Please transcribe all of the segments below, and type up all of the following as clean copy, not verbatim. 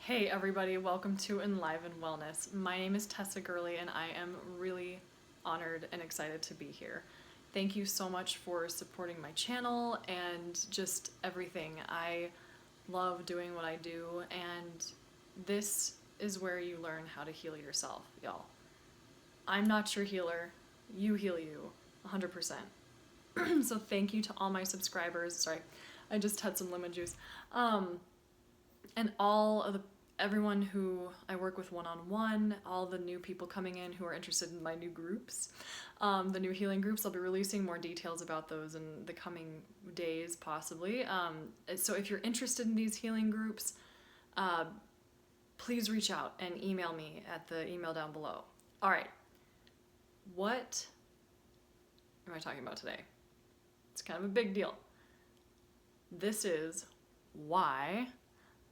Hey everybody, welcome to Enliven Wellness. My name is Tessa Gurley and I am really honored and excited to be here. Thank you so much for supporting my channel and just everything. I love doing what I do, and this is where you learn how to heal yourself, y'all. I'm not your healer, you heal you, 100%. So thank you to all my subscribers. Sorry, I just had some lemon juice. And all of everyone who I work with one-on-one, all the new people coming in who are interested in my new groups, the new healing groups. I'll be releasing more details about those in the coming days, possibly. So if you're interested in these healing groups, please reach out and email me at the email down below. All right, what am I talking about today? It's kind of a big deal. This is why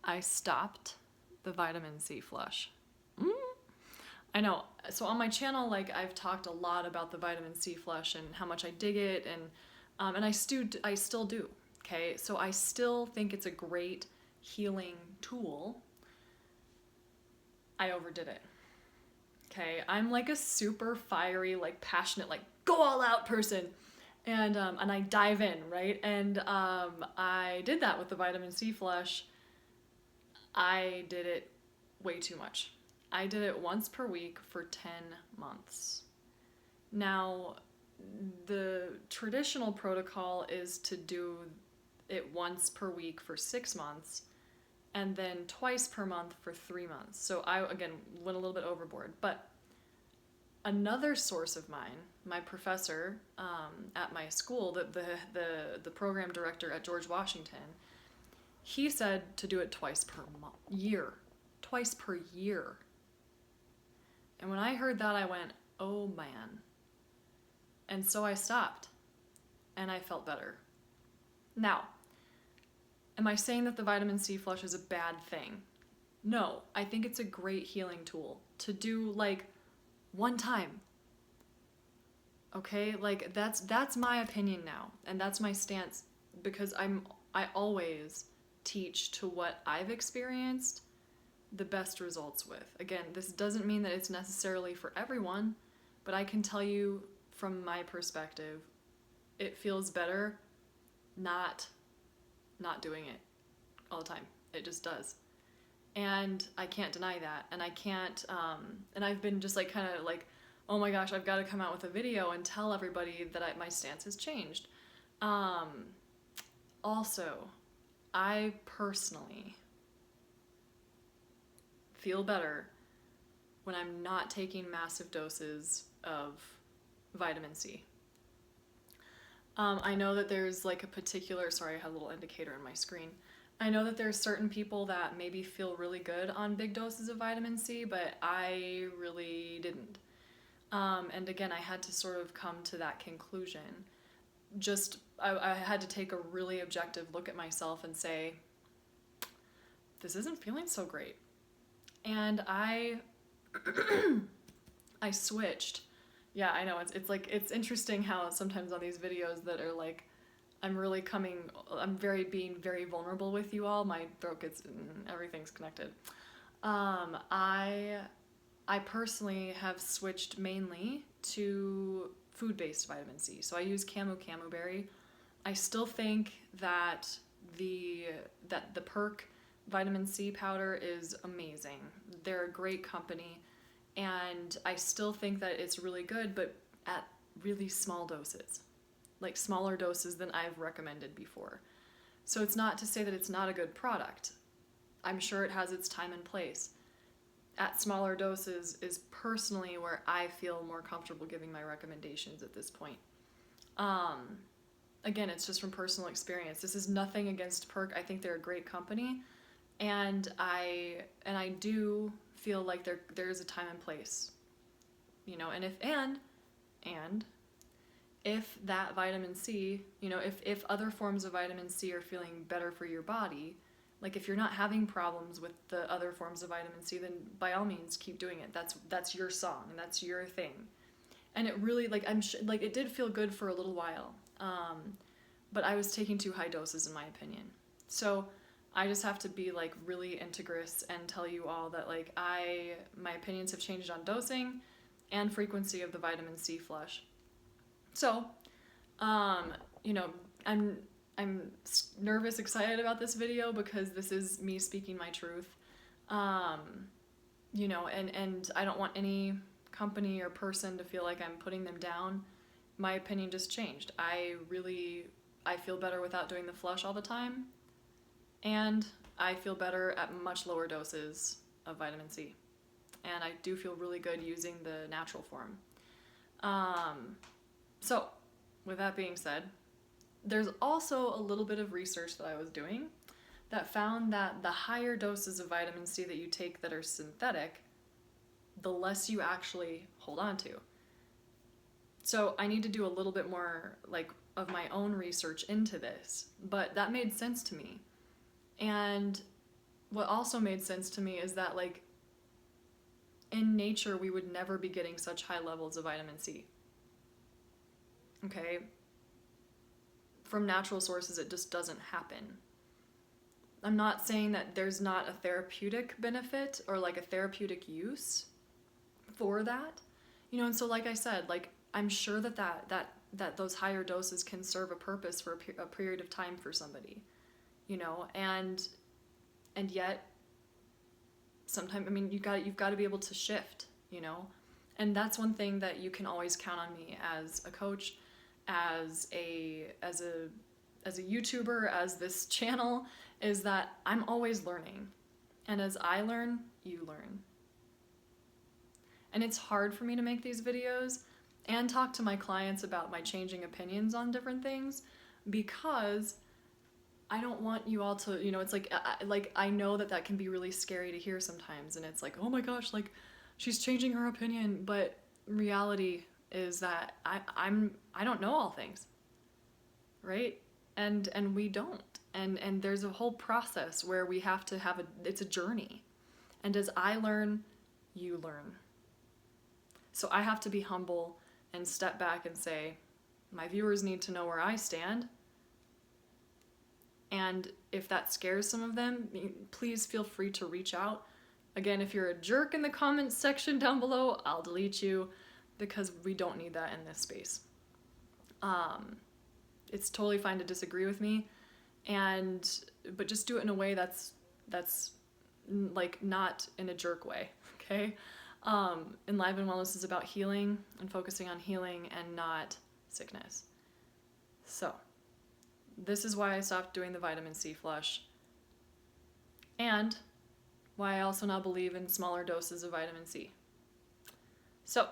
I stopped the vitamin C flush. I know. So on my channel, like, I've talked a lot about the vitamin C flush and how much I dig it, and I still do. Okay, so I still think it's a great healing tool. I overdid it. Okay, I'm like a super fiery, like passionate, like go all out person. And I dive in, right? And I did that with the vitamin C flush. I did it way too much. I did it once per week for 10 months. Now, the traditional protocol is to do it once per week for 6 months and then twice per month for 3 months. So I, again, went a little bit overboard. But another source of mine, my professor at my school, the program director at George Washington, he said to do it twice per year. Twice per year. And when I heard that, I went, oh man. And so I stopped. And I felt better. Now, am I saying that the vitamin C flush is a bad thing? No, I think it's a great healing tool to do, like, one time. Okay, like that's my opinion now, and that's my stance, because I always teach to what I've experienced the best results with. Again, this doesn't mean that it's necessarily for everyone, but I can tell you from my perspective, it feels better not doing it all the time. It just does. And I can't deny that. And I can't, and I've been just like kind of like, oh my gosh, I've got to come out with a video and tell everybody that my stance has changed. Also, I personally feel better when I'm not taking massive doses of vitamin C. I know that there's like a particular, sorry, I had a little indicator on my screen. I know that there's certain people that maybe feel really good on big doses of vitamin C, but I really didn't. And again, I had to sort of come to that conclusion. I had to take a really objective look at myself and say, this isn't feeling so great. And I switched. Yeah, I know, it's like, it's interesting how sometimes on these videos that are like, I'm being very vulnerable with you all. My throat gets, everything's connected. I personally have switched mainly to food-based vitamin C. So I use camu berry. I still think that the Perk vitamin C powder is amazing. They're a great company, and I still think that it's really good, but at really small doses. Like smaller doses than I've recommended before. So it's not to say that it's not a good product. I'm sure it has its time and place. At smaller doses is personally where I feel more comfortable giving my recommendations at this point. Again, it's just from personal experience. This is nothing against Perk. I think they're a great company, and I do feel like there's a time and place, you know. And if that vitamin C, you know, if other forms of vitamin C are feeling better for your body, like if you're not having problems with the other forms of vitamin C, then by all means keep doing it. That's your song and that's your thing. And it really, like, it did feel good for a little while, but I was taking too high doses in my opinion. So I just have to be like really integrous and tell you all that like my opinions have changed on dosing and frequency of the vitamin C flush. So, you know, I'm nervous, excited about this video because this is me speaking my truth. You know, and I don't want any company or person to feel like I'm putting them down. My opinion just changed. I feel better without doing the flush all the time, and I feel better at much lower doses of vitamin C. And I do feel really good using the natural form. So, with that being said, there's also a little bit of research that I was doing that found that the higher doses of vitamin C that you take that are synthetic, the less you actually hold on to. So I need to do a little bit more like of my own research into this, but that made sense to me. And what also made sense to me is that like in nature we would never be getting such high levels of vitamin C. Okay? From natural sources it just doesn't happen. I'm not saying that there's not a therapeutic benefit or like a therapeutic use for that. You know, and so like I said, like I'm sure that those higher doses can serve a purpose for a period of time for somebody. You know, and yet sometimes, I mean, you've got to be able to shift, you know? And that's one thing that you can always count on me as a coach, as a YouTuber, as this channel, is that I'm always learning. And as I learn, you learn. And it's hard for me to make these videos and talk to my clients about my changing opinions on different things because I don't want you all to, you know, it's like I know that can be really scary to hear sometimes, and it's like, oh my gosh, like she's changing her opinion, but reality is that I don't know all things, right? And we don't, and there's a whole process where we have to have it's a journey, and as I learn, you learn. So I have to be humble and step back and say, my viewers need to know where I stand. And if that scares some of them, please feel free to reach out. Again, if you're a jerk in the comments section down below, I'll delete you because we don't need that in this space. It's totally fine to disagree with me, but just do it in a way that's like not in a jerk way, okay? Enliven Wellness is about healing and focusing on healing and not sickness. So, this is why I stopped doing the vitamin C flush, and why I also now believe in smaller doses of vitamin C. So,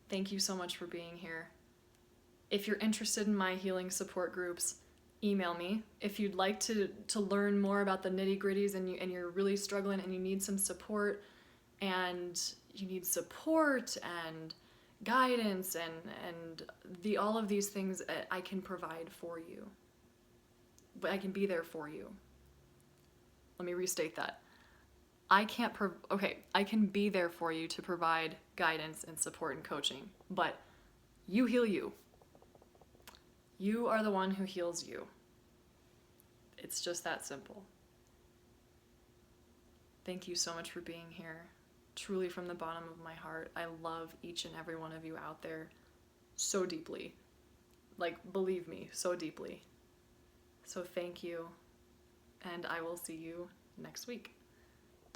thank you so much for being here. If you're interested in my healing support groups, email me. If you'd like to learn more about the nitty-gritties and you're really struggling and you need some support, and guidance and all of these things, I can provide for you. But I can be there for you. Let me restate that. I can be there for you to provide guidance and support and coaching, but you heal you. You are the one who heals you. It's just that simple. Thank you so much for being here. Truly from the bottom of my heart, I love each and every one of you out there so deeply. Like, believe me, so deeply. So thank you, and I will see you next week.